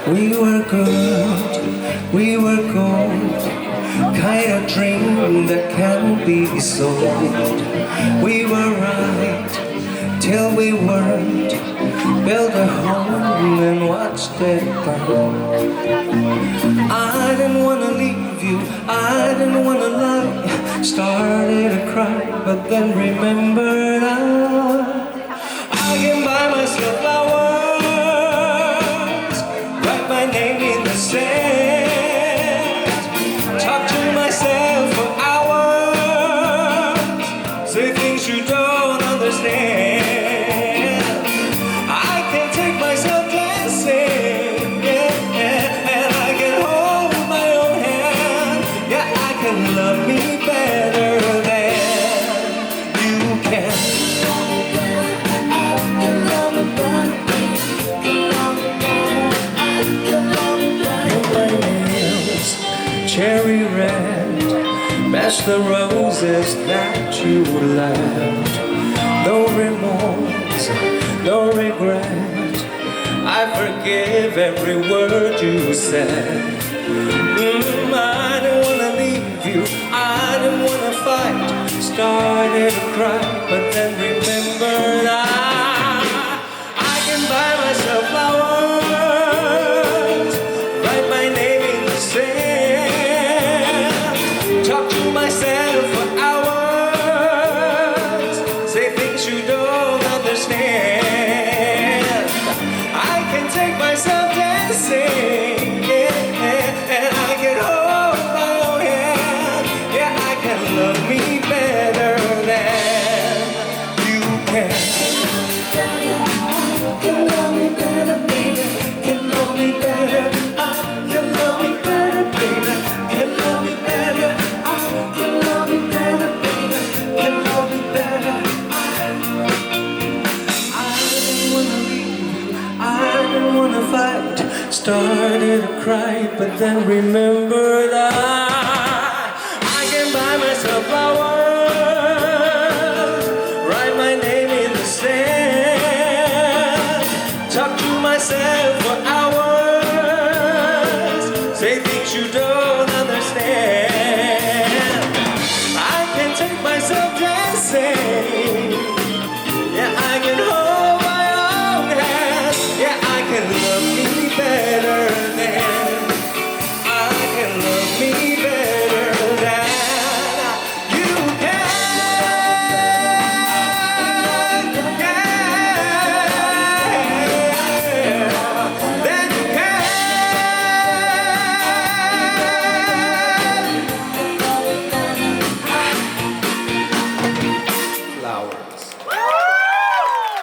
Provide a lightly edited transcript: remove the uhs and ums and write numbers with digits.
We were good, we were gold, kind of dream that can't be sold. We were right till we weren't, built a home and watched it burn. I didn't wanna leave you, I didn't wanna lie, started to cry, but then remembered I can buy myself flowers, write my name in the sand, talk to myself for hours, say things you don't understand. I can take myself dancing, yeah, and I can hold my own hand. Yeah, I can love me better than you can. Cherry red, match the roses that you left. No remorse, no regret, I forgive every word you said. I didn't wanna leave you, I didn't wanna fight, started to cry, but then remembered I can buy myself flowers, write my name in the sand, talk to myself for hours, say things you don't understand. I can take myself dancing, yeah, and I can hold my own hand. Yeah, I can love me better than you can. Can love me better, baby. Can love me better. I can love me better, baby. Can love me better. I can love me better, baby. Can love me better. I didn't wanna leave you, I didn't wanna fight, started to cry, but then remembered I can buy myself flowers, write my name in the sand, talk to myself